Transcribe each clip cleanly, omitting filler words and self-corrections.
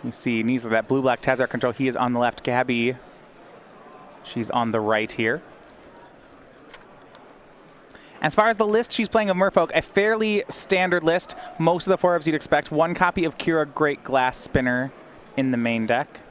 You see Kneisler, that blue-black Tezzeret control. He is on the left. Gaby, she's on the right here. As far as the list she's playing of Merfolk, a fairly standard list. Most of the 4 ofs you'd expect. 1 copy of Kira, Great Glass Spinner in the main deck.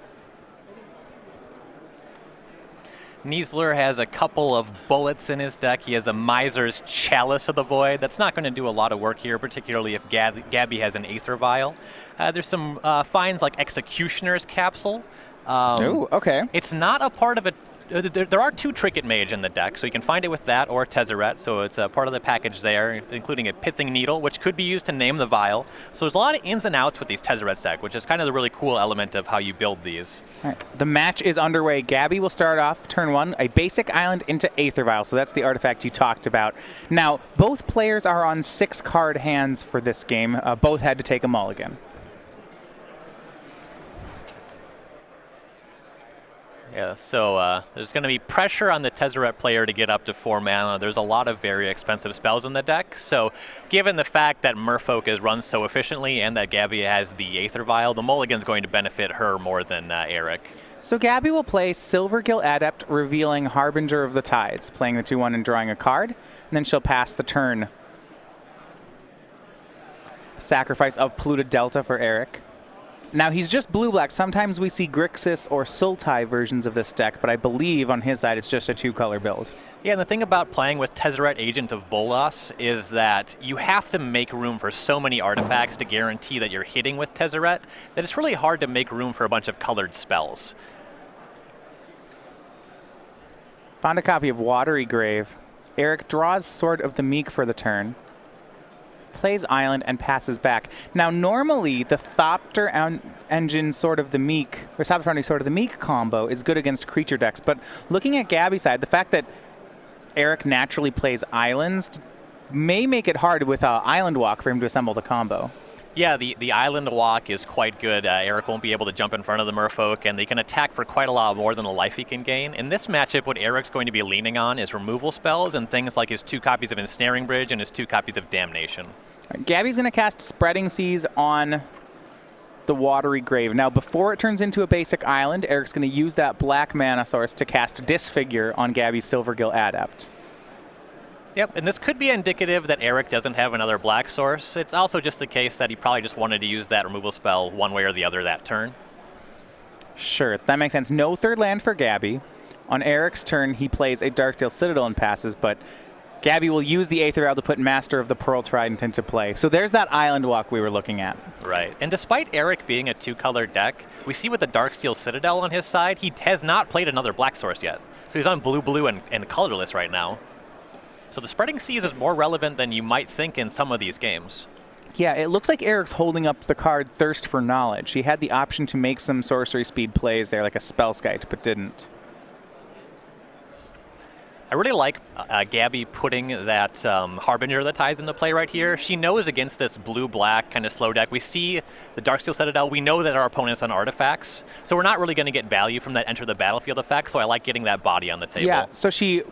Kneisler has a couple of bullets in his deck. He has a Miser's Chalice of the Void. That's not going to do a lot of work here, particularly if Gaby has an Aether Vial. There's some finds like Executioner's Capsule. Oh, okay. It's not a part of it. There are 2 Trinket Mage in the deck, so you can find it with that or Tezzeret, so it's a part of the package there, including a Pithing Needle, which could be used to name the vial. So there's a lot of ins and outs with these Tezzeret deck, which is kind of the really cool element of how you build these. All right. The match is underway. Gaby will start off turn 1, a basic island into Aether Vial, so that's the artifact you talked about. Now, both players are on 6-card hands for this game. Both had to take a mulligan. Yeah, so there's going to be pressure on the Tezzeret player to get up to 4 mana. There's a lot of very expensive spells in the deck, so given the fact that Merfolk is run so efficiently and that Gaby has the Aether Vial, the mulligan's going to benefit her more than Eric. So Gaby will play Silvergill Adept, revealing Harbinger of the Tides, playing the 2/1 and drawing a card, and then she'll pass the turn. Sacrifice of Polluted Delta for Eric. Now, he's just blue-black. Sometimes we see Grixis or Sultai versions of this deck, but I believe on his side it's just a 2-color build. Yeah, and the thing about playing with Tezzeret Agent of Bolas is that you have to make room for so many artifacts to guarantee that you're hitting with Tezzeret that it's really hard to make room for a bunch of colored spells. Found a copy of Watery Grave. Eric draws Sword of the Meek for the turn, plays Island, and passes back. Now, normally, the Thopter Engine Sword of the Meek, or Thopter Foundry Sword of the Meek combo is good against creature decks, but looking at Gaby's side, the fact that Eric naturally plays Islands may make it hard with Island Walk for him to assemble the combo. Yeah, the Island Walk is quite good. Eric won't be able to jump in front of the Merfolk, and they can attack for quite a lot more than the life he can gain. In this matchup, what Eric's going to be leaning on is removal spells and things like his 2 copies of Ensnaring Bridge and his 2 copies of Damnation. Right, Gaby's going to cast Spreading Seas on the Watery Grave. Now, before it turns into a basic island, Eric's going to use that black mana source to cast Disfigure on Gaby's Silvergill Adept. Yep, and this could be indicative that Eric doesn't have another black source. It's also just the case that he probably just wanted to use that removal spell one way or the other that turn. Sure, that makes sense. No 3rd land for Gaby. On Eric's turn, he plays a Darksteel Citadel and passes, but Gaby will use the Aether Vial to put Master of the Pearl Trident into play. So there's that Island Walk we were looking at. Right, and despite Eric being a 2-color deck, we see with the Darksteel Citadel on his side, he has not played another black source yet. So he's on blue-blue and colorless right now. So the Spreading Seas is more relevant than you might think in some of these games. Yeah, it looks like Eric's holding up the card Thirst for Knowledge. He had the option to make some sorcery speed plays there, like a Spellskite, but didn't. I really like Gaby putting that Harbinger of the Tides into play right here. She knows against this blue-black kind of slow deck. We see the Darksteel Citadel. We know that our opponent's on artifacts, so we're not really going to get value from that Enter the Battlefield effect, so I like getting that body on the table. Yeah, so she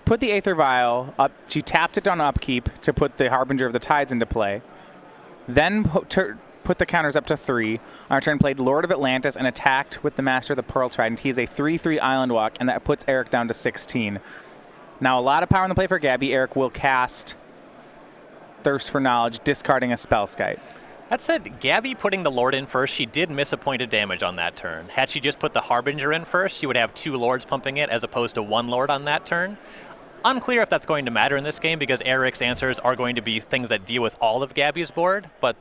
put the Aether Vial up. She tapped it on upkeep to put the Harbinger of the Tides into play. Then put the counters up to 3. On her turn, played Lord of Atlantis and attacked with the Master of the Pearl Trident. He is a 3/3 Island Walk, and that puts Eric down to 16. Now, a lot of power in the play for Gaby. Eric will cast Thirst for Knowledge, discarding a Spellskite. That said, Gaby putting the Lord in first, she did miss a point of damage on that turn. Had she just put the Harbinger in first, she would have 2 Lords pumping it as opposed to 1 Lord on that turn. Unclear if that's going to matter in this game because Eric's answers are going to be things that deal with all of Gaby's board, but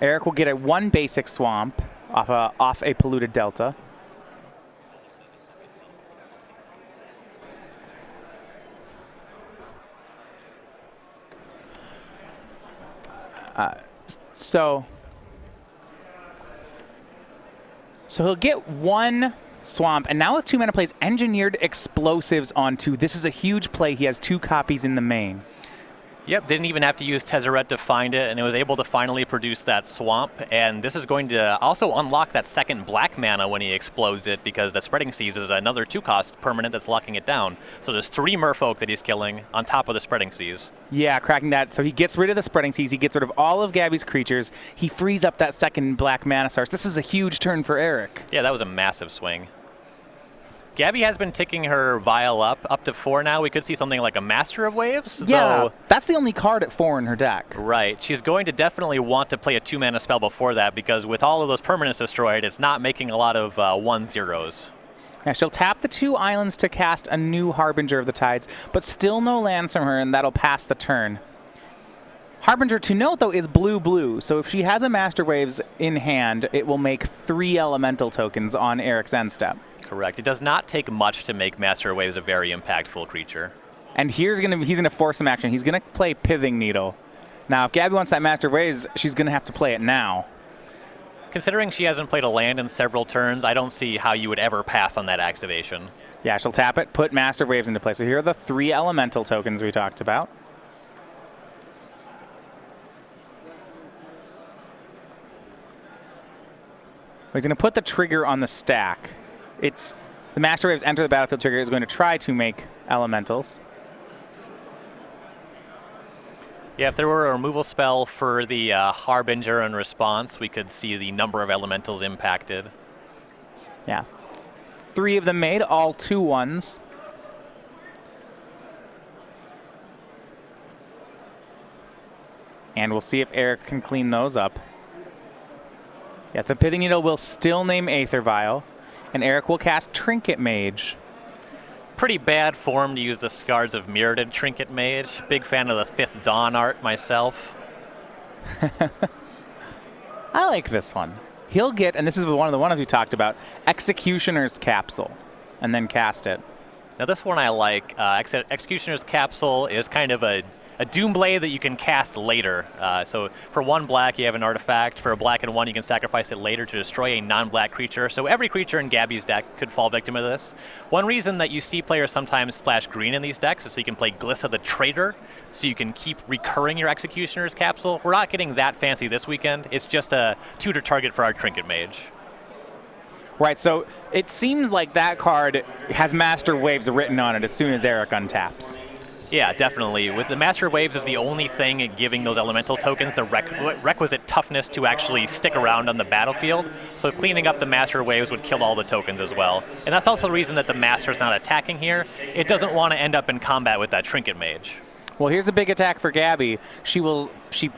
Eric will get a 1 basic swamp off a Polluted Delta. So he'll get 1 swamp, and now with 2 mana plays Engineered Explosives on 2. This is a huge play. He has 2 copies in the main. Yep, didn't even have to use Tezzeret to find it, and it was able to finally produce that swamp. And this is going to also unlock that second black mana when he explodes it, because the Spreading Seas is another 2-cost permanent that's locking it down. So there's 3 Merfolk that he's killing on top of the Spreading Seas. Yeah, cracking that. So he gets rid of the Spreading Seas. He gets rid of all of Gaby's creatures. He frees up that second black mana source. This is a huge turn for Eric. Yeah, that was a massive swing. Gaby has been ticking her vial up to 4 now. We could see something like a Master of Waves. Yeah, that's the only card at 4 in her deck. Right. She's going to definitely want to play a 2-mana spell before that, because with all of those permanents destroyed, it's not making a lot of 1/0s. Yeah, she'll tap the 2 islands to cast a new Harbinger of the Tides, but still no lands from her, and that'll pass the turn. Harbinger, to note, though, is blue-blue, so if she has a Master Waves in hand, it will make 3 elemental tokens on Eric's end step. Correct. It does not take much to make Master Waves a very impactful creature. And he's gonna force some action. He's gonna play Pithing Needle. Now, if Gaby wants that Master Waves, she's gonna have to play it now. Considering she hasn't played a land in several turns, I don't see how you would ever pass on that activation. Yeah, she'll tap it, put Master Waves into play. So here are the 3 elemental tokens we talked about. He's gonna put the trigger on the stack. It's the Master Waves enter the battlefield trigger is going to try to make elementals. Yeah, if there were a removal spell for the Harbinger in response, we could see the number of elementals impacted. Yeah. 3 of them made, all 2/1s. And we'll see if Eric can clean those up. Yeah, the Pithing Needle will still name Aether Vial. And Eric will cast Trinket Mage. Pretty bad form to use the Scars of Mirrodin Trinket Mage. Big fan of the 5th Dawn art myself. I like this one. He'll get, and this is one of the ones we talked about, Executioner's Capsule, and then cast it. Now this one I like. Executioner's Capsule is kind of a Doomblade that you can cast later. So for 1 black, you have an artifact. For a black and 1, you can sacrifice it later to destroy a non-black creature. So every creature in Gaby's deck could fall victim to this. One reason that you see players sometimes splash green in these decks is so you can play Glissa the Traitor, so you can keep recurring your Executioner's Capsule. We're not getting that fancy this weekend. It's just a tutor target for our Trinket Mage. Right, so it seems like that card has Master Waves written on it as soon as Eric untaps. Yeah, definitely. With the Master Waves is the only thing giving those elemental tokens the requisite toughness to actually stick around on the battlefield. So cleaning up the Master Waves would kill all the tokens as well. And that's also the reason that the Master's not attacking here. It doesn't want to end up in combat with that Trinket Mage. Well, here's a big attack for Gaby. She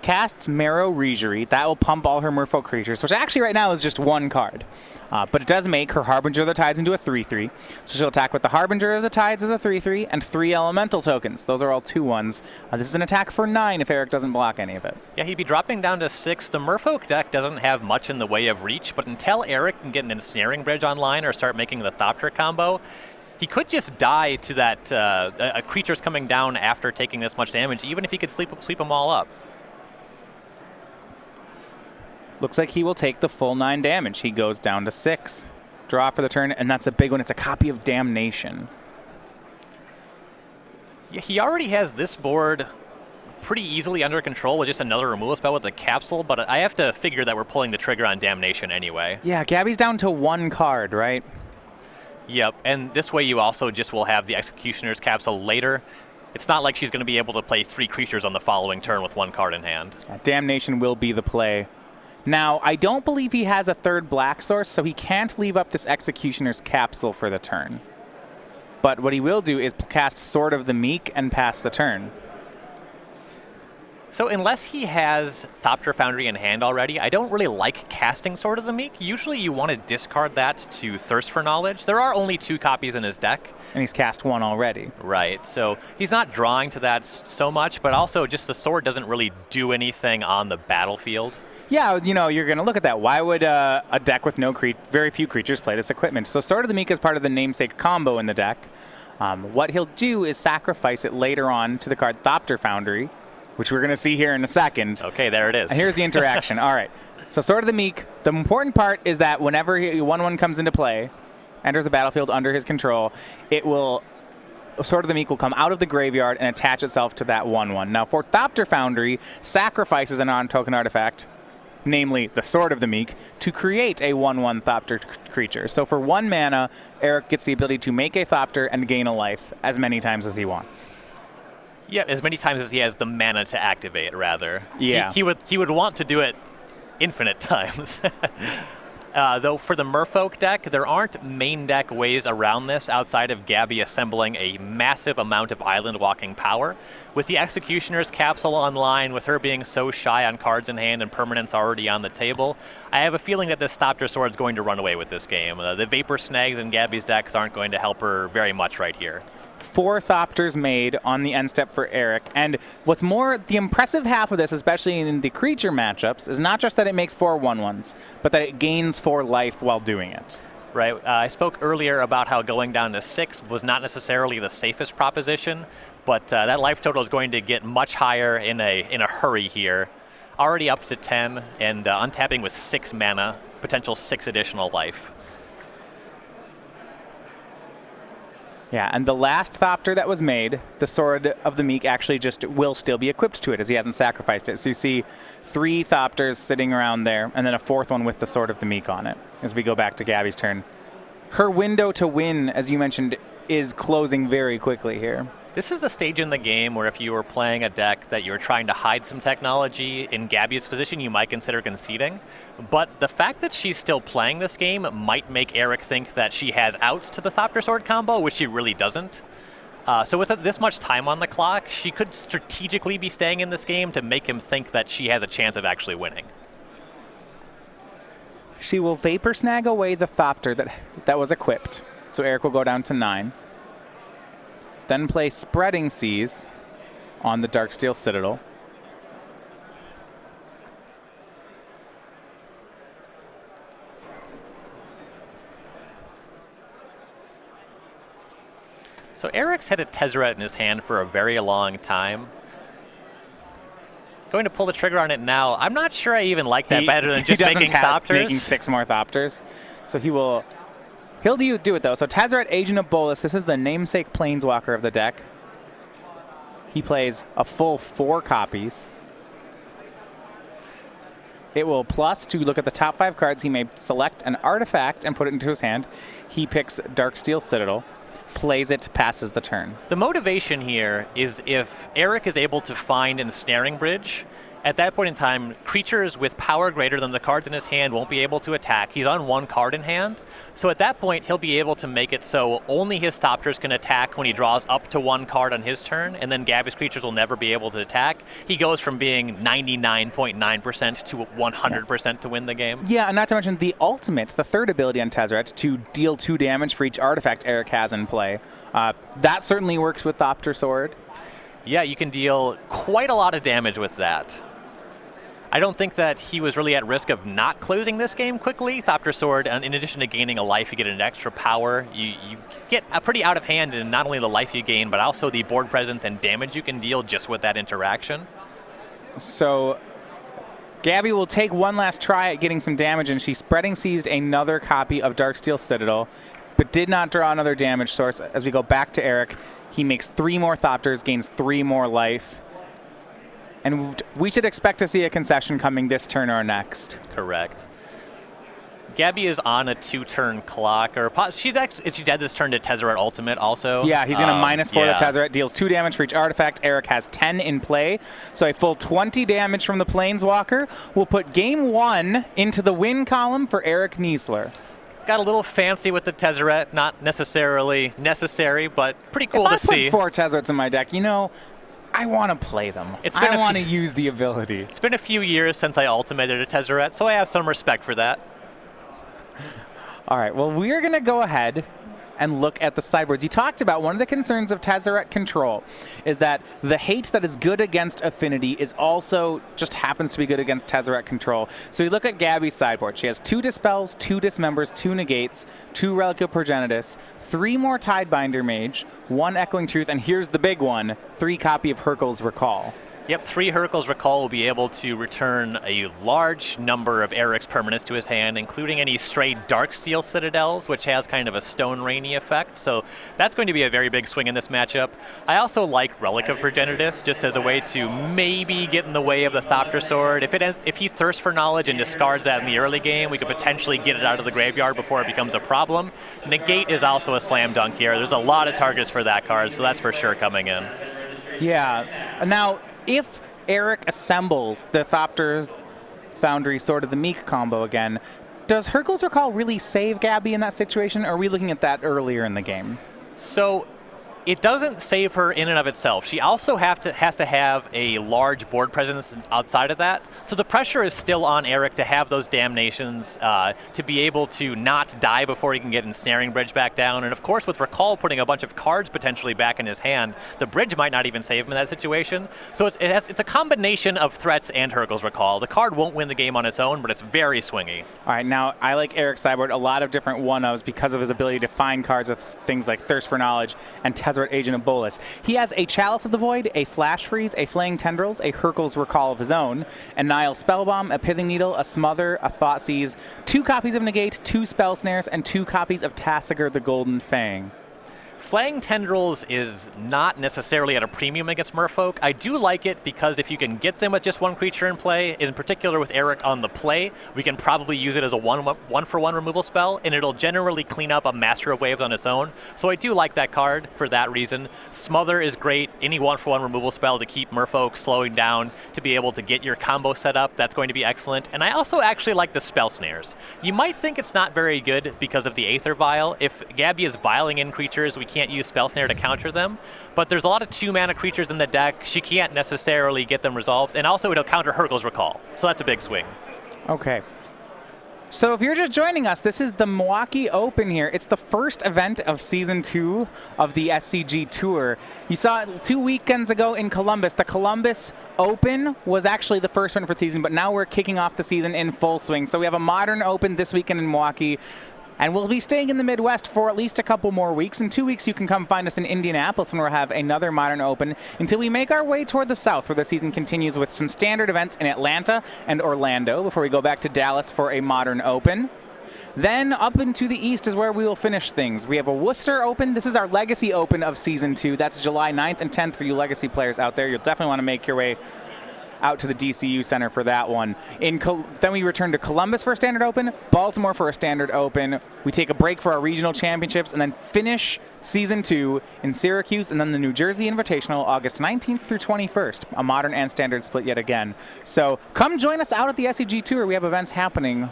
casts Marrow Regery. That will pump all her Merfolk creatures, which actually right now is just 1 card. But it does make her Harbinger of the Tides into a 3/3. So she'll attack with the Harbinger of the Tides as a 3/3 and 3 elemental tokens. Those are all 2/1s. This is an attack for 9 if Eric doesn't block any of it. Yeah, he'd be dropping down to 6. The Merfolk deck doesn't have much in the way of reach, but until Eric can get an Ensnaring Bridge online or start making the Thopter combo, he could just die to that a creature's coming down after taking this much damage, even if he could sweep them all up. Looks like he will take the full 9 damage. He goes down to 6. Draw for the turn, and that's a big one. It's a copy of Damnation. Yeah, he already has this board pretty easily under control with just another removal spell with the Capsule, but I have to figure that we're pulling the trigger on Damnation anyway. Yeah, Gaby's down to 1 card, right? Yep, and this way you also just will have the Executioner's Capsule later. It's not like she's going to be able to play 3 creatures on the following turn with 1 card in hand. Damnation will be the play. Now, I don't believe he has a 3rd black source, so he can't leave up this Executioner's Capsule for the turn. But what he will do is cast Sword of the Meek and pass the turn. So unless he has Thopter Foundry in hand already, I don't really like casting Sword of the Meek. Usually you want to discard that to Thirst for Knowledge. There are only 2 copies in his deck. And he's cast 1 already. Right, so he's not drawing to that so much, but also just the sword doesn't really do anything on the battlefield. Yeah, you know, you're going to look at that. Why would a deck with very few creatures play this equipment? So Sword of the Meek is part of the namesake combo in the deck. What he'll do is sacrifice it later on to the card Thopter Foundry, which we're going to see here in a second. Okay, there it is. And here's the interaction. All right. So Sword of the Meek, the important part is that whenever 1/1 comes into play, enters the battlefield under his control, it will Sword of the Meek will come out of the graveyard and attach itself to that 1/1. Now, for Thopter Foundry, sacrifices a non-token artifact, namely the Sword of the Meek, to create a 1/1 Thopter creature. So for 1 mana, Eric gets the ability to make a Thopter and gain a life as many times as he wants. Yeah, as many times as he has the mana to activate, rather. Yeah. He would want to do it infinite times. Though for the Merfolk deck, there aren't main deck ways around this outside of Gaby assembling a massive amount of island walking power. With the Executioner's Capsule online, with her being so shy on cards in hand and permanents already on the table, I have a feeling that this Thopter Sword is going to run away with this game. The Vapor Snags in Gaby's decks aren't going to help her very much right here. 4 Thopters made on the end step for Eric. And what's more, the impressive half of this, especially in the creature matchups, is not just that it makes 4 1/1s, but that it gains 4 life while doing it. Right. I spoke earlier about how going down to 6 was not necessarily the safest proposition, but that life total is going to get much higher in a hurry here. Already up to 10 and untapping with 6 mana, potential 6 additional life. Yeah, and the last Thopter that was made, the Sword of the Meek actually just will still be equipped to it as he hasn't sacrificed it. So you see 3 Thopters sitting around there, and then a 4th one with the Sword of the Meek on it as we go back to Gaby's turn. Her window to win, as you mentioned, is closing very quickly here. This is the stage in the game where if you were playing a deck that you're trying to hide some technology, in Gaby's position you might consider conceding. But the fact that she's still playing this game might make Eric think that she has outs to the Thopter Sword combo, which she really doesn't. So with this much time on the clock, she could strategically be staying in this game to make him think that she has a chance of actually winning. She will Vapor Snag away the Thopter that was equipped. So Eric will go down to 9. Then play Spreading Seas on the Darksteel Citadel. So Eric's had a Tezzeret in his hand for a very long time. Going to pull the trigger on it now. I'm not sure I even like that better than just making Thopters. Making 6 more Thopters. So he'll do it though. So Tezzeret, Agent of Bolus, this is the namesake Planeswalker of the deck. He plays a full 4 copies. It will plus to look at the top 5 cards. He may select an artifact and put it into his hand. He picks Darksteel Citadel, plays it, passes the turn. The motivation here is if Eric is able to find Ensnaring Bridge, at that point in time, creatures with power greater than the cards in his hand won't be able to attack. He's on 1 card in hand. So at that point, he'll be able to make it so only his Thopters can attack when he draws up to 1 card on his turn, and then Gaby's creatures will never be able to attack. He goes from being 99.9% to 100% to win the game. Yeah, and not to mention the ultimate, the 3rd ability on Tezzeret, to deal 2 damage for each artifact Eric has in play. That certainly works with Thopter Sword. Yeah, you can deal quite a lot of damage with that. I don't think that he was really at risk of not closing this game quickly. Thopter Sword, and in addition to gaining a life, you get an extra power. You get a pretty out of hand in not only the life you gain, but also the board presence and damage you can deal just with that interaction. So Gaby will take one last try at getting some damage, and she Spreading Seized another copy of Darksteel Citadel, but did not draw another damage source. As we go back to Eric, he makes 3 more Thopters, gains 3 more life. And we should expect to see a concession coming this turn or next. Correct. Gaby is on a 2-turn clock, or she's dead this turn to Tezzeret Ultimate also. Yeah, he's going to -4 the Tezzeret, deals 2 damage for each artifact. Eric has 10 in play, so a full 20 damage from the Planeswalker will put game 1 into the win column for Eric Kneisler. Got a little fancy with the Tezzeret, not necessarily necessary, but pretty cool to see. If I put 4 Tezzerets in my deck, I want to play them. I want to use the ability. It's been a few years since I ultimated a Tezzeret, so I have some respect for that. All right, well, we're going to go ahead and look at the sideboards. You talked about one of the concerns of Tezzeret control is that the hate that is good against Affinity is also just happens to be good against Tezzeret control. So we look at Gaby's sideboard. She has 2 Dispels, 2 Dismembers, 2 Negates, 2 Relic of Progenitus, 3 more Tidebinder Mage, 1 Echoing Truth, and here's the big one, 3 copy of Hurkyl's Recall. Yep, 3 Hurkyl's Recall will be able to return a large number of Eric's permanents to his hand, including any stray Darksteel Citadels, which has kind of a Stone Rainy effect. So that's going to be a very big swing in this matchup. I also like Relic of Progenitus, just as a way to maybe get in the way of the Thopter Sword. If he thirsts for knowledge and discards that in the early game, we could potentially get it out of the graveyard before it becomes a problem. Negate is also a slam dunk here. There's a lot of targets for that card, so that's for sure coming in. Yeah. Now, if Eric assembles the Thopter Foundry Sword of the Meek combo again, does Hurkyl's Recall really save Gaby in that situation, or are we looking at that earlier in the game? So it doesn't save her in and of itself. She also has to have a large board presence outside of that. So the pressure is still on Eric to have those damnations, to be able to not die before he can get Ensnaring Bridge back down. And of course, with Recall putting a bunch of cards potentially back in his hand, the bridge might not even save him in that situation. So it's a combination of threats and Hurkyl's Recall. The card won't win the game on its own, but it's very swingy. All right, now I like Eric's sideboard a lot of different 1-ofs because of his ability to find cards with things like Thirst for Knowledge and Tezzeret Agent of Bolus. He has a Chalice of the Void, a Flash Freeze, a Flaying Tendrils, a Hurkyl's Recall of his own, a Nile Spellbomb, a Pithing Needle, a Smother, a Thoughtseize, 2 copies of Negate, 2 Spell Snares, and 2 copies of Tassiger the Golden Fang. Flaying Tendrils is not necessarily at a premium against Merfolk. I do like it because if you can get them with just 1 creature in play, in particular with Eric on the play, we can probably use it as a one-for-one removal spell, and it'll generally clean up a Master of Waves on its own. So I do like that card for that reason. Smother is great. Any one-for-one removal spell to keep Merfolk slowing down, to be able to get your combo set up, that's going to be excellent. And I also actually like the Spell Snares. You might think it's not very good because of the Aether Vial. If Gaby is vialing in creatures, we can't use Spell Snare to counter them, but there's a lot of 2-mana creatures in the deck. She can't necessarily get them resolved, and also it'll counter Hurkyl's Recall, so that's a big swing. Okay. So if you're just joining us, this is the Milwaukee Open here. It's the first event of Season 2 of the SCG Tour. You saw it 2 weekends ago in Columbus. The Columbus Open was actually the first one for the season, but now we're kicking off the season in full swing. So we have a Modern Open this weekend in Milwaukee. And we'll be staying in the Midwest for at least a couple more weeks. In 2 weeks, you can come find us in Indianapolis when we'll have another Modern Open until we make our way toward the South, where the season continues with some standard events in Atlanta and Orlando before we go back to Dallas for a Modern Open. Then up into the East is where we will finish things. We have a Worcester Open. This is our Legacy Open of Season 2. That's July 9th and 10th for you Legacy players out there. You'll definitely want to make your way out to the DCU Center for that one. Then we return to Columbus for a Standard Open, Baltimore for a Standard Open. We take a break for our regional championships and then finish Season 2 in Syracuse and then the New Jersey Invitational August 19th through 21st, a Modern and Standard split yet again. So come join us out at the SCG Tour. We have events happening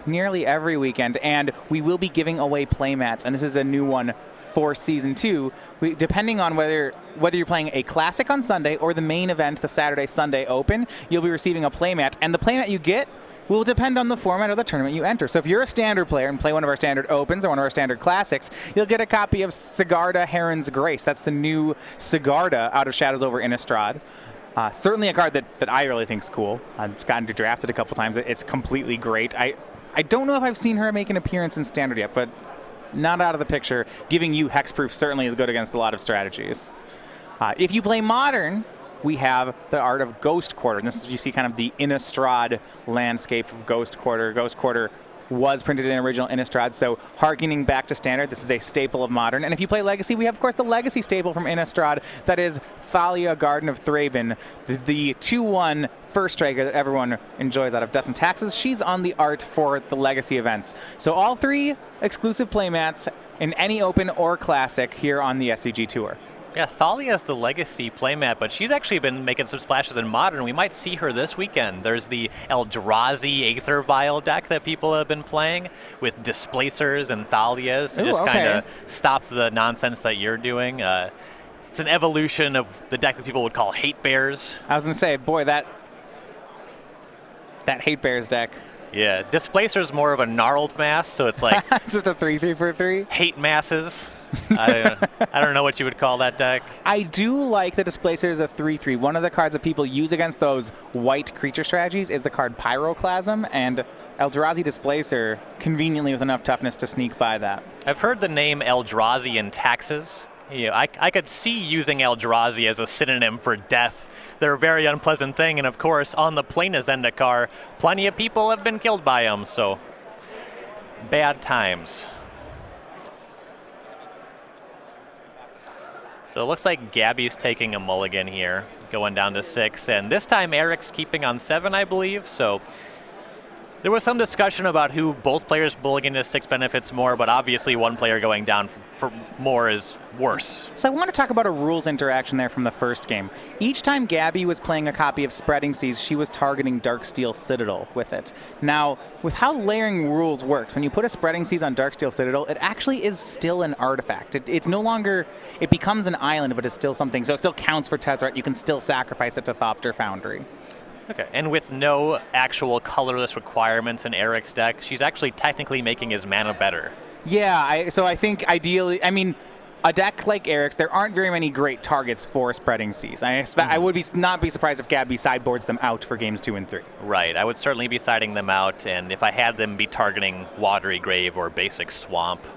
nearly every weekend, and we will be giving away playmats, and this is a new one for Season 2, depending on whether you're playing a Classic on Sunday or the main event, the Saturday-Sunday Open, you'll be receiving a playmat. And the playmat you get will depend on the format of the tournament you enter. So if you're a Standard player and play one of our Standard Opens or one of our Standard Classics, you'll get a copy of Sigarda Heron's Grace. That's the new Sigarda out of Shadows over Innistrad. Certainly a card that I really think is cool. I've gotten to draft it a couple times. It's completely great. I don't know if I've seen her make an appearance in Standard yet, but not out of the picture. Giving you hexproof certainly is good against a lot of strategies. If you play Modern, we have the art of Ghost Quarter. And this is, you see kind of the Innistrad landscape of Ghost Quarter. Ghost Quarter was printed in original Innistrad, so harkening back to Standard, this is a staple of Modern. And if you play Legacy, we have, of course, the Legacy staple from Innistrad, that is Thalia, Garden of Thraben, the 2-1 first striker that everyone enjoys out of Death and Taxes. She's on the art for the Legacy events. So all 3 exclusive playmats in any Open or Classic here on the SCG Tour. Yeah, Thalia is the Legacy playmat, but she's actually been making some splashes in Modern. We might see her this weekend. There's the Eldrazi Aether Vial deck that people have been playing with Displacers and Thalias to just kind of stop the nonsense that you're doing. It's an evolution of the deck that people would call Hate Bears. I was going to say, boy, that Hate Bears deck. Yeah, Displacer's more of a gnarled mass, so it's like it's just a 3/3 for 3. Hate masses. I don't know what you would call that deck. I do like the Displacer as a 3/3. One of the cards that people use against those white creature strategies is the card Pyroclasm, and Eldrazi Displacer conveniently with enough toughness to sneak by that. I've heard the name Eldrazi in Taxes, Yeah, I could see using Eldrazi as a synonym for death. They're a very unpleasant thing, and of course, on the plane of Zendikar, plenty of people have been killed by them, so bad times. So it looks like Gaby's taking a mulligan here, going down to 6, and this time Eric's keeping on 7, I believe, so there was some discussion about who both players mulligan to 6 benefits more, but obviously one player going down for more is worse. So I want to talk about a rules interaction there from the first game. Each time Gaby was playing a copy of Spreading Seas, she was targeting Darksteel Citadel with it. Now, with how layering rules works, when you put a Spreading Seas on Darksteel Citadel, it actually is still an artifact. It's no longer, it becomes an island, but it's still something, so it still counts for Tezzeret. You can still sacrifice it to Thopter Foundry. Okay, and with no actual colorless requirements in Eric's deck, she's actually technically making his mana better. Yeah, so I think ideally, I mean, a deck like Eric's, there aren't very many great targets for Spreading Seas. I would not be surprised if Gaby sideboards them out for games 2 and 3. Right, I would certainly be siding them out, and if I had them be targeting Watery Grave or basic Swamp.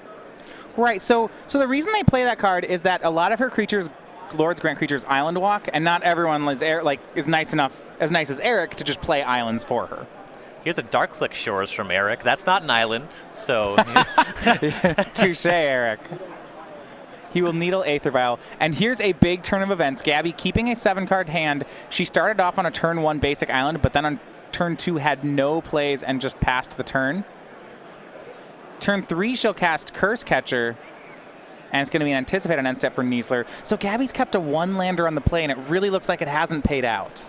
Right, so the reason they play that card is that a lot of her creatures, Lords grant creatures island walk, and not everyone is nice as Eric to just play islands for her. Here's a Darkclick Shores from Eric. That's not an island, so... Touche, Eric. He will Needle Aether Vial. And here's a big turn of events. Gaby keeping a 7-card hand. She started off on a turn 1 basic island, but then on turn 2 had no plays and just passed the turn. Turn 3, she'll cast Curse Catcher, and it's going to be an Anticipate on end step for Kneisler. So Gaby's kept a 1-lander on the play, and it really looks like it hasn't paid out.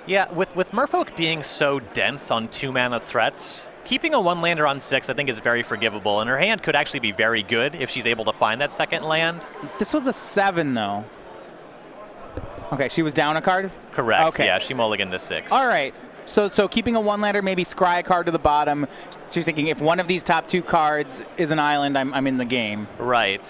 Yeah, with Merfolk being so dense on 2-mana threats, keeping a 1-lander on 6 I think is very forgivable, and her hand could actually be very good if she's able to find that second land. This was a 7, though. Okay, she was down a card? Correct, okay. Yeah, she mulliganed to 6. All right. So keeping a 1-lander, maybe scry a card to the bottom. She's thinking if one of these top 2 cards is an island, I'm in the game. Right.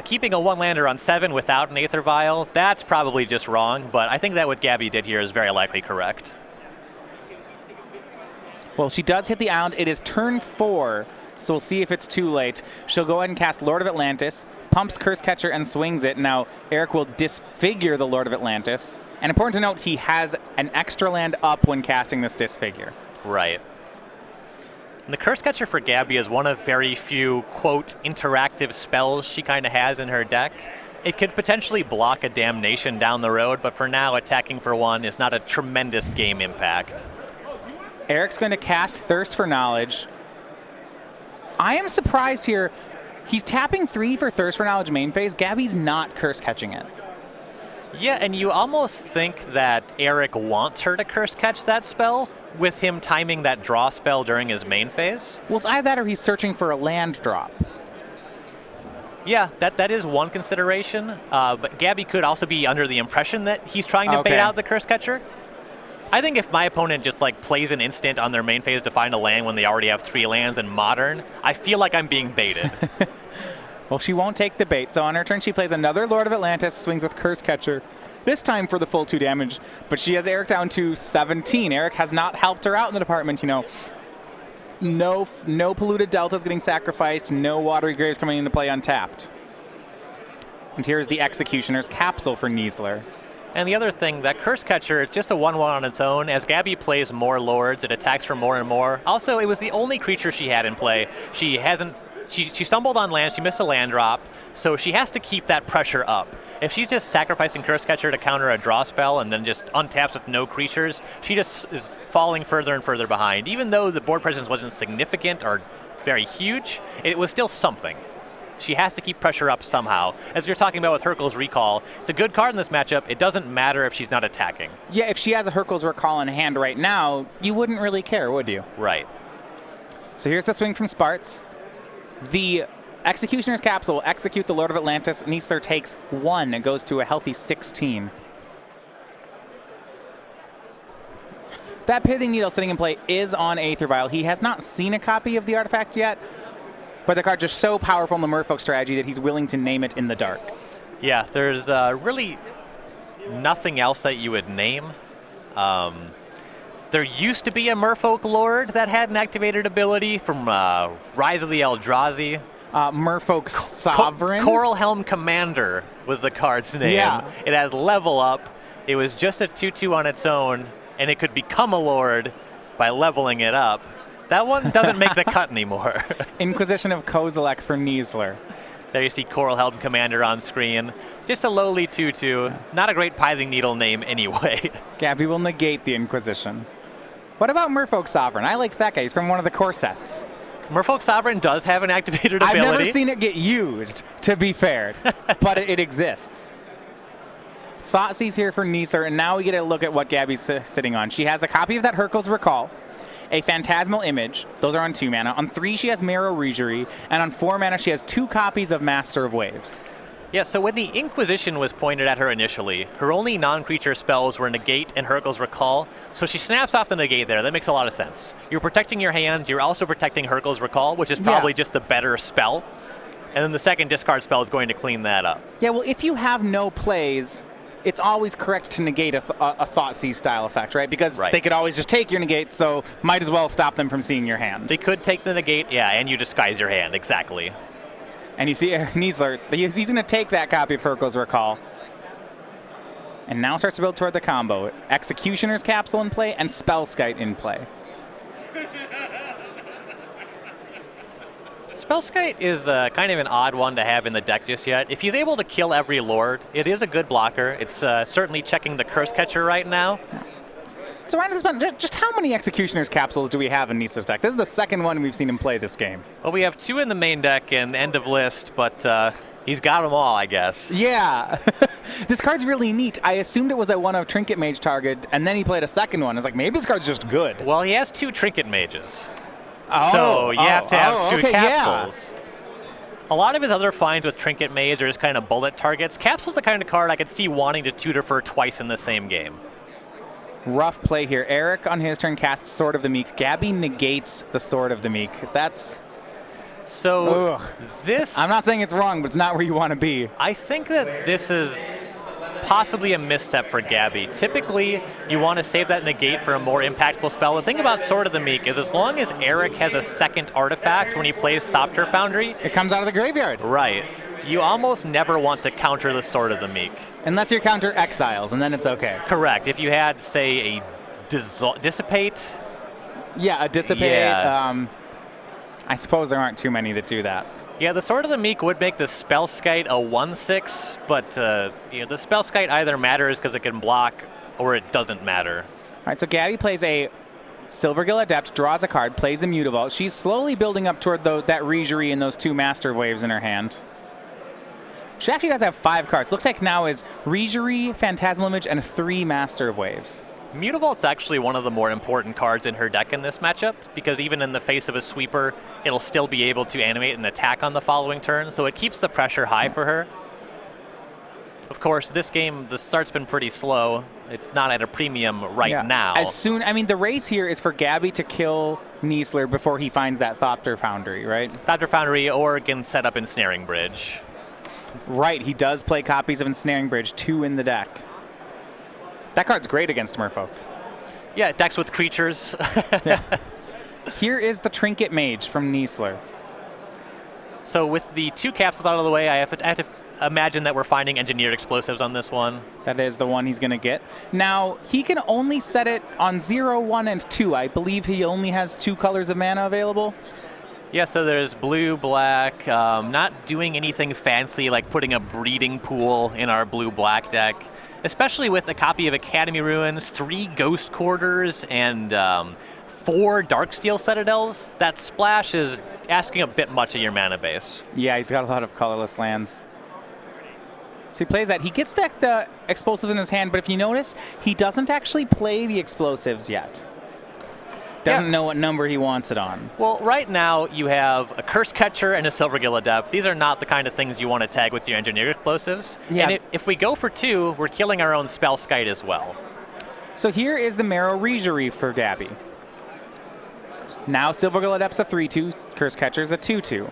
Keeping a 1-lander on 7 without an Aether Vial, that's probably just wrong, but I think that what Gaby did here is very likely correct. Well, she does hit the island. It is turn 4, so we'll see if it's too late. She'll go ahead and cast Lord of Atlantis, pumps Curse Catcher, and swings it. Now, Eric will disfigure the Lord of Atlantis. And important to note, he has an extra land up when casting this disfigure. Right. And the Curse Catcher for Gaby is one of very few, quote, interactive spells she kind of has in her deck. It could potentially block a Damnation down the road, but for now, attacking for 1 is not a tremendous game impact. Eric's going to cast Thirst for Knowledge. I am surprised here. He's tapping 3 for Thirst for Knowledge main phase. Gaby's not curse catching it. Yeah, and you almost think that Eric wants her to curse catch that spell with him timing that draw spell during his main phase. Well, it's either that or he's searching for a land drop. Yeah, that is one consideration. But Gaby could also be under the impression that he's trying to bait out the curse catcher. I think if my opponent just plays an instant on their main phase to find a land when they already have 3 lands in Modern, I feel like I'm being baited. Well, she won't take the bait, so on her turn she plays another Lord of Atlantis, swings with Curse Catcher, this time for the full 2 damage, but she has Eric down to 17. Eric has not helped her out in the department, you know. No polluted deltas getting sacrificed, no watery graves coming into play untapped. And here's the Executioner's Capsule for Kneisler. And the other thing, that Curse Catcher, it's just a 1/1 on its own. As Gaby plays more Lords, it attacks for more and more. Also, it was the only creature she had in play. She stumbled on land, she missed a land drop, so she has to keep that pressure up. If she's just sacrificing Curse Catcher to counter a draw spell and then just untaps with no creatures, she just is falling further and further behind. Even though the board presence wasn't significant or very huge, it was still something. She has to keep pressure up somehow. As we were talking about with Hurkyl's Recall, it's a good card in this matchup. It doesn't matter if she's not attacking. Yeah, if she has a Hurkyl's Recall in hand right now, you wouldn't really care, would you? Right. So here's the swing from Spartz. The Executioner's Capsule will execute the Lord of Atlantis. Kneisler takes 1 and goes to a healthy 16. That Pithing Needle sitting in play is on Aether Vial. He has not seen a copy of the artifact yet, but the card's just so powerful in the Merfolk strategy that he's willing to name it in the dark. Yeah, there's really nothing else that you would name. There used to be a Merfolk Lord that had an activated ability from Rise of the Eldrazi. Merfolk Sovereign. Coral Helm Commander was the card's name. Yeah. It had level up. It was just a 2/2 on its own, and it could become a lord by leveling it up. That one doesn't make the cut anymore. Inquisition of Kozilek for Kneisler. There you see Coral Helm Commander on screen. Just a lowly 2/2. Not a great Pithing Needle name anyway. Gaby will negate the Inquisition. What about Merfolk Sovereign? I liked that guy. He's from one of the core sets. Merfolk Sovereign does have an activated ability. I've never seen it get used, to be fair, but it exists. Thoughtseize here for Kneisler, and now we get a look at what Gaby's sitting on. She has a copy of that Hurkyl's Recall, a Phantasmal Image. Those are on 2 mana. On 3, she has Marrow Regery, and on 4 mana, she has 2 copies of Master of Waves. Yeah, so when the Inquisition was pointed at her initially, her only non-creature spells were Negate and Hurkyl's Recall, so she snaps off the Negate there. That makes a lot of sense. You're protecting your hand, you're also protecting Hurkyl's Recall, which is probably just the better spell, and then the second discard spell is going to clean that up. Yeah, well, if you have no plays, it's always correct to negate a Thoughtseize style effect, right? Because they could always just take your negate, so might as well stop them from seeing your hand. They could take the Negate, yeah, and you disguise your hand, exactly. And you see Kneisler, he's going to take that copy of Hurkyl's Recall. And now starts to build toward the combo. Executioner's Capsule in play and Spellskite in play. Spellskite is kind of an odd one to have in the deck just yet. If he's able to kill every Lord, it is a good blocker. It's certainly checking the Curse Catcher right now. So right at this point, just how many Executioner's Capsules do we have in Kneisler's deck? This is the second one we've seen him play this game. Well, we have 2 in the main deck and end of list, but he's got them all, I guess. Yeah. This card's really neat. I assumed it was a one of Trinket Mage target, and then he played a second one. I was like, maybe this card's just good. Well, he has 2 Trinket Mages. So you have to have 2 capsules. Yeah. A lot of his other finds with Trinket Mage are just kind of bullet targets. Capsule's the kind of card I could see wanting to tutor for twice in the same game. Rough play here. Eric on his turn casts Sword of the Meek. Gaby negates the Sword of the Meek. That's... So this... I'm not saying it's wrong, but it's not where you want to be. I think that this is possibly a misstep for Gaby. Typically, you want to save that negate for a more impactful spell. The thing about Sword of the Meek is as long as Eric has a second artifact when he plays Thopter Foundry... It comes out of the graveyard. Right. You almost never want to counter the Sword of the Meek. Unless you counter Exiles, and then it's okay. Correct. If you had, say, a Dissipate... Yeah, a Dissipate. Yeah. I suppose there aren't too many that do that. Yeah, the Sword of the Meek would make the Spellskite a 1/6, but the Spellskite either matters because it can block or it doesn't matter. All right, so Gaby plays a Silvergill Adept, draws a card, plays a Mutavault. She's slowly building up toward that Regery and those 2 Master Waves in her hand. She actually does have 5 cards. Looks like now is Regery, Phantasmal Image, and 3 Master of Waves. Mutavault's actually one of the more important cards in her deck in this matchup, because even in the face of a sweeper, it'll still be able to animate an attack on the following turn, so it keeps the pressure high for her. Of course, this game, the start's been pretty slow. It's not at a premium right now. I mean, the race here is for Gaby to kill Kneisler before he finds that Thopter Foundry, right? Thopter Foundry or can set up Ensnaring Bridge. Right, he does play copies of Ensnaring Bridge, 2 in the deck. That card's great against Merfolk. Yeah, decks with creatures. Yeah. Here is the Trinket Mage from Kneisler. So with the 2 capsules out of the way, I have to imagine that we're finding engineered explosives on this one. That is the one he's going to get. Now, he can only set it on 0, 1, and 2. I believe he only has 2 colors of mana available. Yeah, so there's blue, black, not doing anything fancy like putting a breeding pool in our blue-black deck, especially with a copy of Academy Ruins, 3 Ghost Quarters, and 4 Darksteel Citadels. That splash is asking a bit much of your mana base. Yeah, he's got a lot of colorless lands. So he plays that. He gets the explosives in his hand, but if you notice, he doesn't actually play the explosives yet. Doesn't know what number he wants it on. Well, right now you have a Curse Catcher and a Silvergill Adept. These are not the kind of things you want to tag with your engineered explosives. Yeah. And if we go for 2, we're killing our own Spellskite as well. So here is the Marrow Regery for Gaby. Now Silvergill Adept's a 3/2, Curse Catcher's a 2/2.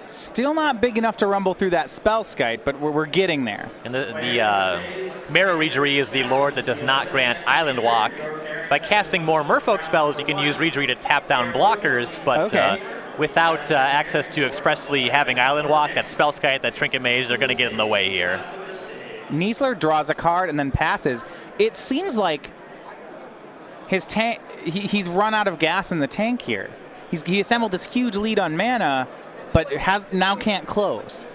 Still not big enough to rumble through that Spellskite, but we're getting there. And the Marrow Regery is the Lord that does not grant Island Walk. By casting more Merfolk spells, you can use Rejury to tap down blockers, but without access to expressly having Island Walk, that Spellskite, that Trinket Mage, they're going to get in the way here. Kneisler draws a card and then passes. It seems like his tank, he's run out of gas in the tank here. He assembled this huge lead on mana, but now can't close.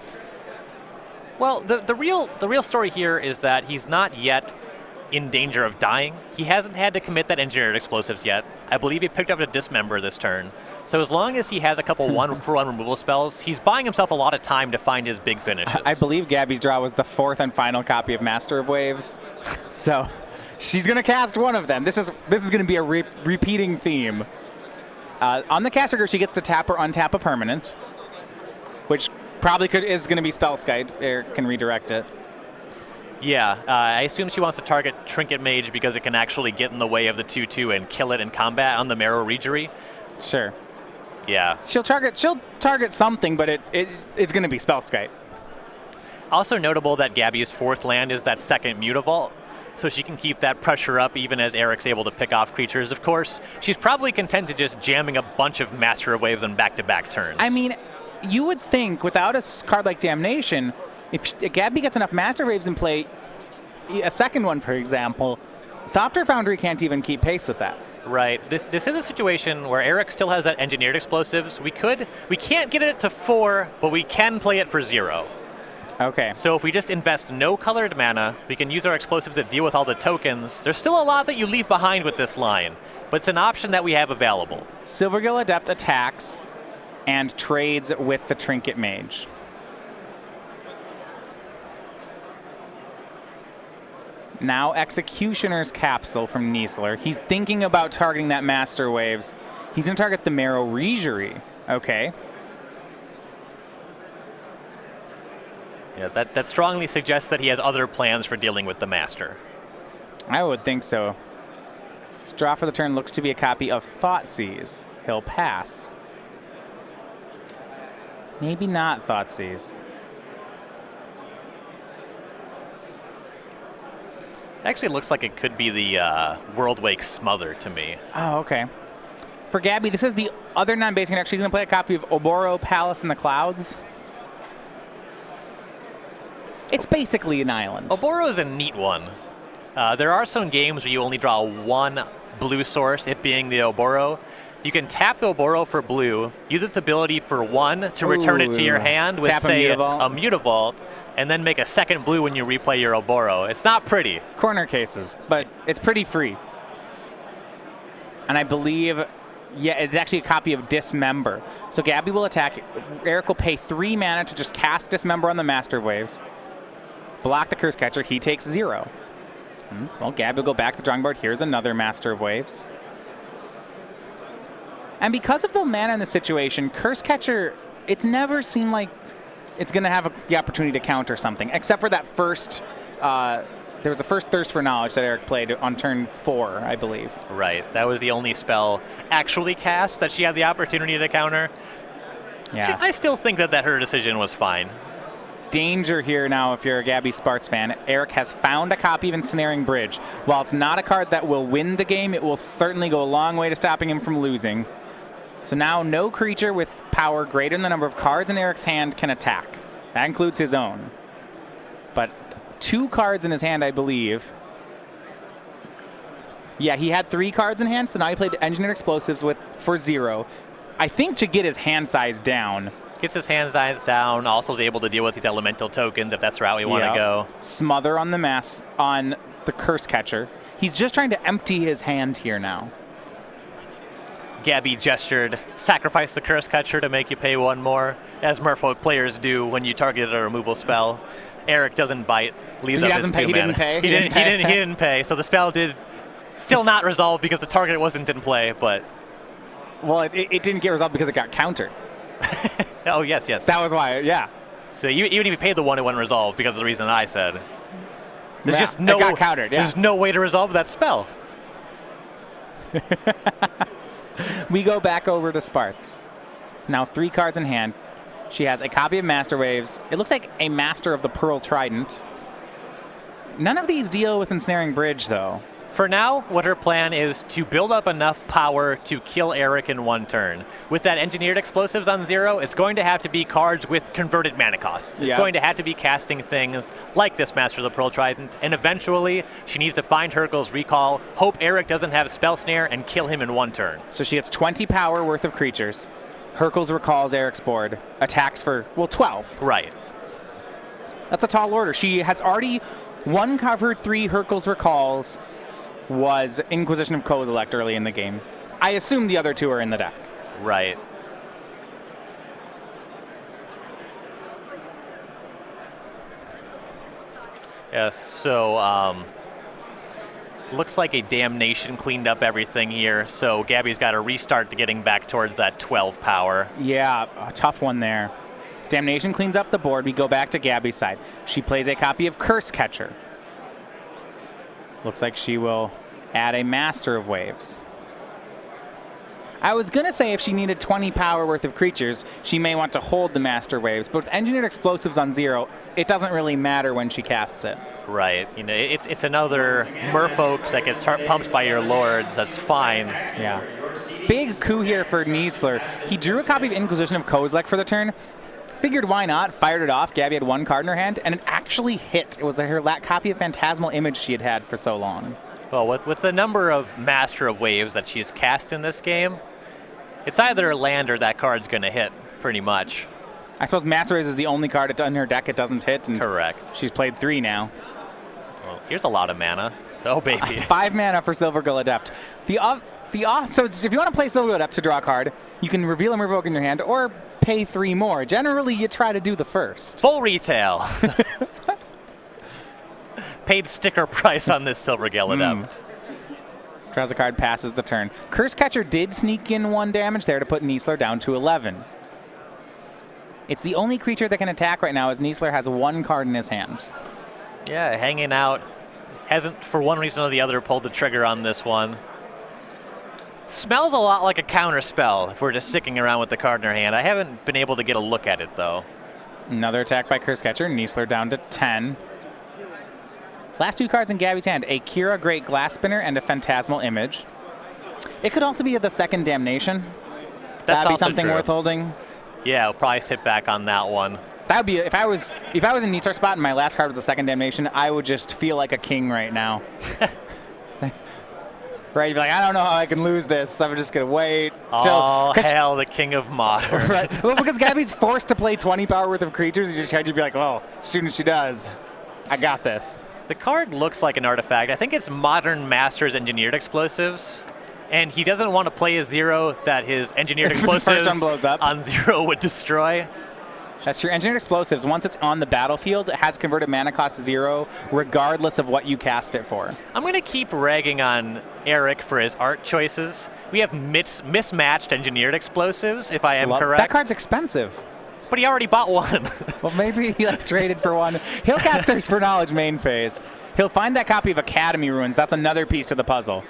Well, the real story here is that he's not yet in danger of dying. He hasn't had to commit that engineered explosives yet. I believe he picked up a Dismember this turn. So as long as he has a couple 1-for-1 removal spells, he's buying himself a lot of time to find his big finishes. I believe Gaby's draw was the 4th and final copy of Master of Waves. So she's going to cast one of them. This is going to be a repeating theme. On the cast trigger, she gets to tap or untap a permanent, which probably is going to be Spellskite. Eric can redirect it. Yeah, I assume she wants to target Trinket Mage because it can actually get in the way of the 2/2 and kill it in combat on the Marrow Rejury. Sure. Yeah. She'll target something, but it's going to be Spellskite. Also notable that Gaby's 4th land is that 2nd Mutavault, so she can keep that pressure up even as Eric's able to pick off creatures. Of course, she's probably content to just jamming a bunch of Master of Waves on back-to-back turns. I mean, you would think without a card like Damnation, if Gaby gets enough Master Waves in play, a second one, for example, Thopter Foundry can't even keep pace with that. Right. This is a situation where Eric still has that engineered explosives. We can't get it to 4, but we can play it for 0. Okay. So if we just invest no colored mana, we can use our explosives to deal with all the tokens. There's still a lot that you leave behind with this line, but it's an option that we have available. Silvergill Adept attacks and trades with the Trinket Mage. Now Executioner's Capsule from Kneisler. He's thinking about targeting that Master Waves. He's going to target the Marrow Rejury. Okay. Yeah, that strongly suggests that he has other plans for dealing with the Master. I would think so. His draw for the turn looks to be a copy of Thoughtseize. He'll pass. Maybe not Thoughtseize. Actually looks like it could be the Worldwake Smother to me. Oh, okay. For Gaby, this is the other non-basic connect. She's going to play a copy of Oboro Palace in the Clouds. It's basically an island. Oboro is a neat one. There are some games where you only draw one blue source, it being the Oboro. You can tap Oboro for blue, use its ability for 1 to return it to your hand with, say, a Mutavault, and then make a 2nd blue when you replay your Oboro. It's not pretty. Corner cases, but it's pretty free. And I believe, yeah, it's actually a copy of Dismember. So Gaby will attack. Eric will pay 3 mana to just cast Dismember on the Master Waves. Block the Curse Catcher. He takes 0. Well, Gaby will go back to the drawing board. Here's another Master of Waves. And because of the mana in the situation, Curse Catcher, it's never seemed like it's going to have the opportunity to counter something, except for that first, there was a first Thirst for Knowledge that Eric played on turn 4, I believe. Right. That was the only spell actually cast that she had the opportunity to counter. Yeah. I still think that her decision was fine. Danger here now if you're a Gaby Spartz fan. Eric has found a copy of Ensnaring Bridge. While it's not a card that will win the game, it will certainly go a long way to stopping him from losing. So now no creature with power greater than the number of cards in Eric's hand can attack. That includes his own. But 2 cards in his hand, I believe. Yeah, he had 3 cards in hand, so now he played Engineered Explosives for 0. I think to get his hand size down. Gets his hand size down, also is able to deal with these elemental tokens if that's the route we want to go. Smother on the Curse Catcher. He's just trying to empty his hand here now. Gaby gestured, sacrifice the Curse Catcher to make you pay 1 more, as Merfolk players do when you target a removal spell. Eric doesn't bite, leaves up his 2 mana. He didn't pay. He didn't pay, so the spell did still not resolve because the target wasn't in play, but... Well, it didn't get resolved because it got countered. Oh, yes. That was why, yeah. So even if you paid the 1, it wouldn't resolve because of the reason that I said. There's just no... It got countered, yeah. There's no way to resolve that spell. We go back over to Spartz. Now 3 cards in hand. She has a copy of Master Waves. It looks like a Master of the Pearl Trident. None of these deal with Ensnaring Bridge, though. For now, what her plan is to build up enough power to kill Eric in one turn. With that Engineered Explosives on 0, it's going to have to be cards with converted mana costs. It's going to have to be casting things like this Master of the Pearl Trident, and eventually she needs to find Hurkyl's Recall, hope Eric doesn't have Spell Snare, and kill him in one turn. So she gets 20 power worth of creatures. Hurkyl's Recalls Eric's board. Attacks for, well, 12. Right. That's a tall order. She has already one covered 3 Hurkyl's Recalls was Inquisition of Kozilek early in the game. I assume the other 2 are in the deck. Right. Yes, so looks like a Damnation cleaned up everything here, so Gabby's got to restart to getting back towards that 12 power. Yeah, a tough one there. Damnation cleans up the board. We go back to Gabby's side. She plays a copy of Curse Catcher. Looks like she will add a Master of Waves. I was going to say if she needed 20 power worth of creatures, she may want to hold the Master of Waves, but with Engineered Explosives on 0, it doesn't really matter when she casts it. Right. You know, it's another merfolk that gets pumped by your lords. That's fine. Yeah. Big coup here for Kneisler. He drew a copy of Inquisition of Kozilek for the turn. Figured why not, fired it off. Gabby had 1 card in her hand, and it actually hit. It was her copy of Phantasmal Image she had had for so long. Well, with the number of Master of Waves that she's cast in this game, it's either a land or that card's going to hit, pretty much. I suppose Master Waves is the only card in her deck it doesn't hit. And correct. She's played 3 now. Well, here's a lot of mana. Oh, baby. 5 mana for Silvergill Adept. So if you want to play Silvergill Adept to draw a card, you can reveal and revoke in your hand, or pay 3 more. Generally, you try to do the first. Full retail. Paid sticker price on this Silvergill Adept. Draws a card, passes the turn. Curse Catcher did sneak in 1 damage there to put Kneisler down to 11. It's the only creature that can attack right now, as Kneisler has 1 card in his hand. Yeah, hanging out. Hasn't, for one reason or the other, pulled the trigger on this one. Smells a lot like a counter spell if we're just sticking around with the card in our hand. I haven't been able to get a look at it, though. Another attack by Curse Catcher. Kneisler down to 10. Last 2 cards in Gabby's hand, a Kira Great Glass Spinner and a Phantasmal Image. It could also be the second Damnation. That'd be something worth holding. Yeah, we'll probably sit back on that one. That would be, if I was in Kneisler's spot and my last card was a second Damnation, I would just feel like a king right now. Right, you'd be like, I don't know how I can lose this, so I'm just going to wait. Hail the king of modern. Right. Well, because Gabby's forced to play 20 power worth of creatures, you just had to be like, well, as soon as she does, I got this. The card looks like an artifact. I think it's Modern Masters Engineered Explosives. And he doesn't want to play a 0 that his Engineered Explosives blows up. on 0 would destroy. That's your Engineered Explosives. Once it's on the battlefield, it has converted mana cost to 0, regardless of what you cast it for. I'm going to keep ragging on Eric for his art choices. We have mismatched Engineered Explosives, if I am correct. That card's expensive. But he already bought one. Well, maybe he traded for one. He'll cast Thirst for Knowledge main phase. He'll find that copy of Academy Ruins. That's another piece to the puzzle.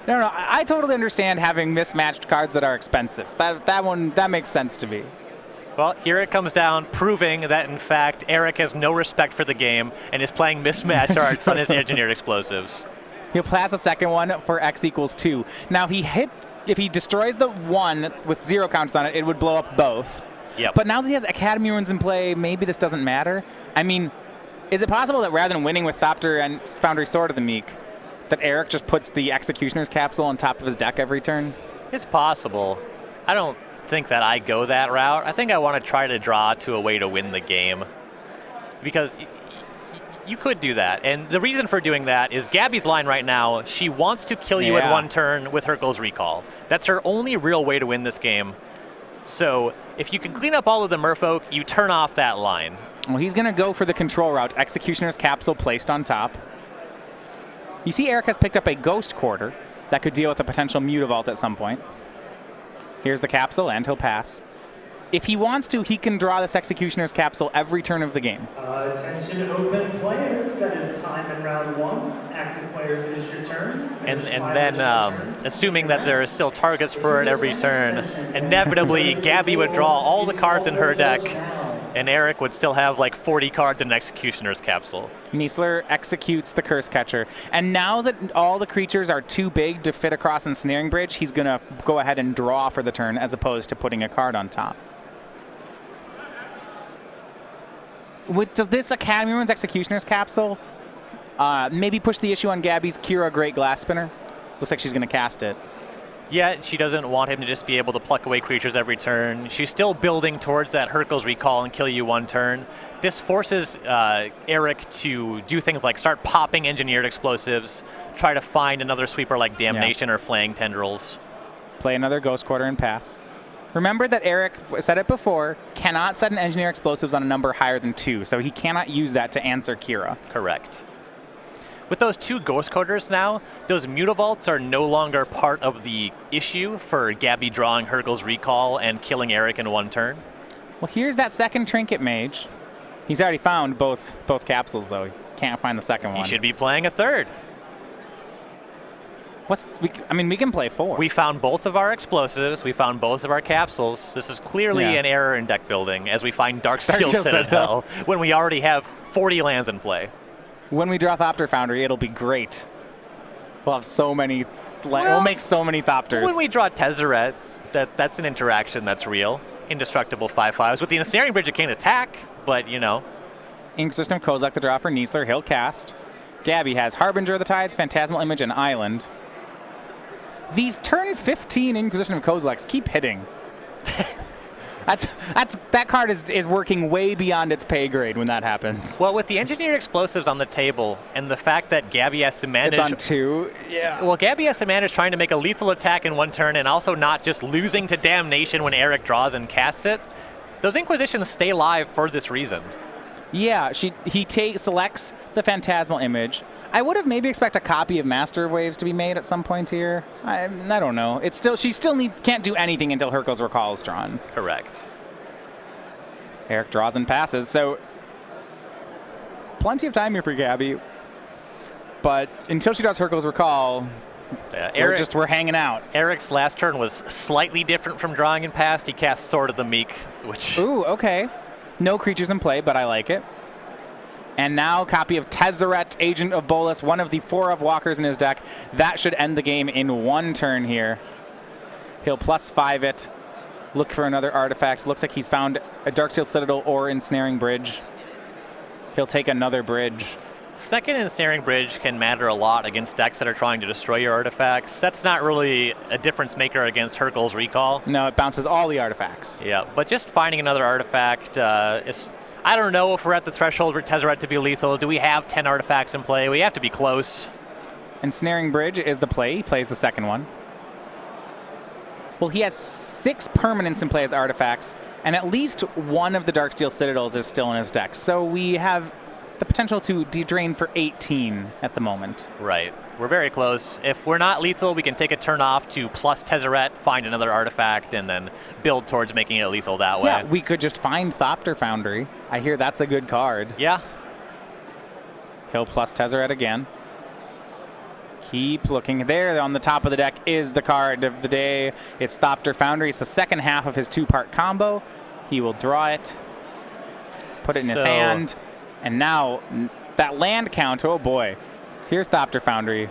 No, I totally understand having mismatched cards that are expensive. That makes sense to me. Well, here it comes down, proving that, in fact, Eric has no respect for the game and is playing mismatched arts on his Engineered Explosives. He'll pass the second one for X equals 2. Now, if he destroys the 1 with 0 counters on it, it would blow up both. Yep. But now that he has Academy Ruins in play, maybe this doesn't matter. I mean, is it possible that rather than winning with Thopter and Foundry Sword of the Meek, that Eric just puts the Executioner's Capsule on top of his deck every turn? It's possible. I don't think that I go that route. I think I want to try to draw to a way to win the game. Because you could do that. And the reason for doing that is Gabby's line right now, she wants to kill you in 1 turn with Hurkyl's Recall. That's her only real way to win this game. So if you can clean up all of the merfolk, you turn off that line. Well, he's going to go for the control route. Executioner's Capsule placed on top. You see Eric has picked up a Ghost Quarter that could deal with a potential Mutavault at some point. Here's the capsule, and he'll pass. If he wants to, he can draw this Executioner's Capsule every turn of the game. Attention open players, that is time in round 1. Active players, it is your turn. And then, assuming that there are still targets for it every turn, inevitably Gabby would draw all the cards in her deck And Eric would still have like 40 cards in an Executioner's Capsule. Kneisler executes the Curse Catcher. And now that all the creatures are too big to fit across Ensnaring Bridge, he's going to go ahead and draw for the turn as opposed to putting a card on top. Does this Academy Ruins Executioner's Capsule maybe push the issue on Gaby's Kira Great Glass Spinner? Looks like she's going to cast it. Yeah, she doesn't want him to just be able to pluck away creatures every turn. She's still building towards that Hurkyl's Recall and kill you one turn. This forces Eric to do things like start popping Engineered Explosives, try to find another sweeper like Damnation or Flaying Tendrils. Play another Ghost Quarter and pass. Remember that Eric said it before, cannot set an Engineer Explosives on a number higher than 2, so he cannot use that to answer Kira. Correct. With those 2 Ghost Quarters now, those Mutavaults are no longer part of the issue for Gaby drawing Hurkyl's Recall and killing Eric in one turn. Well, here's that second Trinket Mage. He's already found both capsules, though. He can't find the second one. He should be playing a third. We can play 4. We found both of our explosives. We found both of our capsules. This is clearly an error in deck building as we find Darksteel Citadel when we already have 40 lands in play. When we draw Thopter Foundry, it'll be great. We'll have so many. We'll make so many Thopters. When we draw Tezzeret, that's an interaction that's real. Indestructible 5/5s. With the Ensnaring Bridge, it can't attack, but you know. Ink System Kozak the draw for Kneisler. He'll cast. Gaby has Harbinger of the Tides, Phantasmal Image, and Island. These turn 15 Inquisition of Kozaks keep hitting. That card is working way beyond its pay grade when that happens. Well, with the Engineered Explosives on the table and the fact that Gaby has to manage... It's on 2, yeah. Well, Gaby has to manage trying to make a lethal attack in one turn and also not just losing to Damnation when Eric draws and casts it. Those Inquisitions stay live for this reason. Yeah, he selects the Phantasmal Image. I would have maybe expect a copy of Master of Waves to be made at some point here. I don't know. She still can't do anything until Hurkyl's Recall is drawn. Correct. Eric draws and passes, so plenty of time here for Gaby. But until she does Hurkyl's Recall, we're hanging out. Eric's last turn was slightly different from drawing and passed. He cast Sword of the Meek, which... Ooh, okay. No creatures in play, but I like it. And now, copy of Tezzeret, Agent of Bolas, one of the 4 of walkers in his deck. That should end the game in one turn here. He'll +5 it. Look for another artifact. Looks like he's found a Darksteel Citadel or Ensnaring Bridge. He'll take another bridge. Second Ensnaring Bridge can matter a lot against decks that are trying to destroy your artifacts. That's not really a difference maker against Hurkyl's Recall. No, it bounces all the artifacts. Yeah, but just finding another artifact is... I don't know if we're at the threshold for Tezzeret to be lethal. Do we have 10 artifacts in play? We have to be close. Ensnaring Bridge is the play. He plays the second one. Well, he has 6 permanents in play as artifacts, and at least one of the Darksteel Citadels is still in his deck. So we have the potential to de-drain for 18 at the moment. Right. We're very close. If we're not lethal, we can take a turn off to plus Tezzeret, find another artifact, and then build towards making it lethal that way. Yeah, we could just find Thopter Foundry. I hear that's a good card. Yeah. He'll plus Tezzeret again. Keep looking. There on the top of the deck is the card of the day. It's Thopter Foundry. It's the second half of his 2-part combo. He will draw it, put it in his hand, and now that land count, oh boy. Here's Thopter Foundry.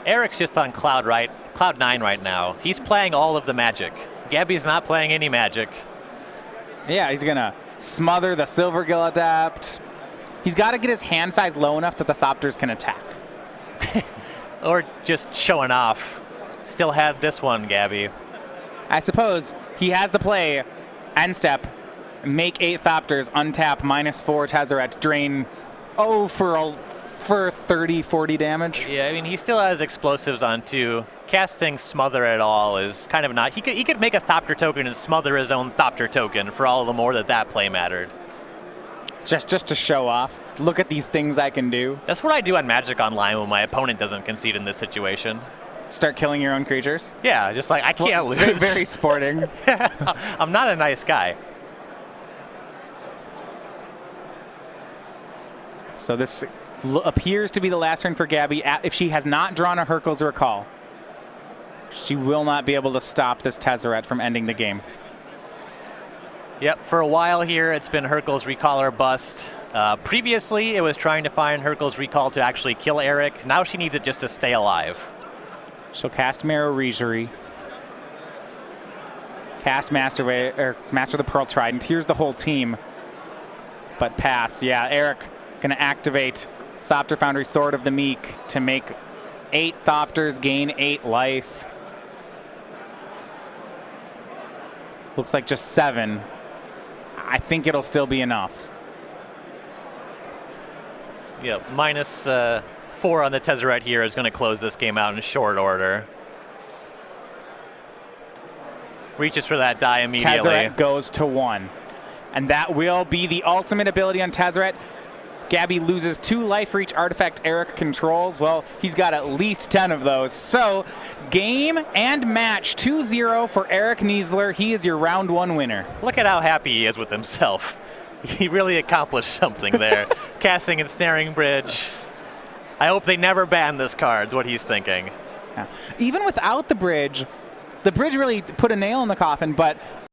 Eric's just on Cloud 9 right now. He's playing all of the magic. Gaby's not playing any magic. Yeah, he's going to smother the Silvergill Adapt. He's got to get his hand size low enough that the Thopters can attack. Or just showing off. Still had this one, Gaby. I suppose he has the play, end step, make 8 Thopters, untap, -4 Tezzeret, drain, for 30, 40 damage. Yeah, I mean, he still has explosives on 2. Casting Smother at all is kind of not... He could make a Thopter token and smother his own Thopter token for all the more that play mattered. Just to show off. Look at these things I can do. That's what I do on Magic Online when my opponent doesn't concede in this situation. Start killing your own creatures? Yeah, just like, I can't lose. Very sporting. I'm not a nice guy. So this appears to be the last turn for Gaby. If she has not drawn a Hurkyl's Recall, she will not be able to stop this Tezzeret from ending the game. Yep, for a while here, it's been Hurkyl's Recall or bust. Previously, it was trying to find Hurkyl's Recall to actually kill Eric. Now she needs it just to stay alive. She'll cast Marrow Regery. Cast Master the Pearl Trident. Here's the whole team. But pass. Yeah, Eric going to activate Thopter Foundry Sword of the Meek to make 8 Thopters gain 8 life. Looks like just 7. I think it'll still be enough. Yep, minus 4 on the Tezzeret here is going to close this game out in short order. Reaches for that die immediately. Tezzeret goes to 1. And that will be the ultimate ability on Tezzeret. Gaby loses 2 life for each artifact Eric controls. Well, he's got at least 10 of those. So, game and match 2-0 for Eric Kneisler. He is your round 1 winner. Look at how happy he is with himself. He really accomplished something there. Casting and Snaring Bridge. I hope they never ban this card, is what he's thinking. Yeah. Even without the bridge really put a nail in the coffin, but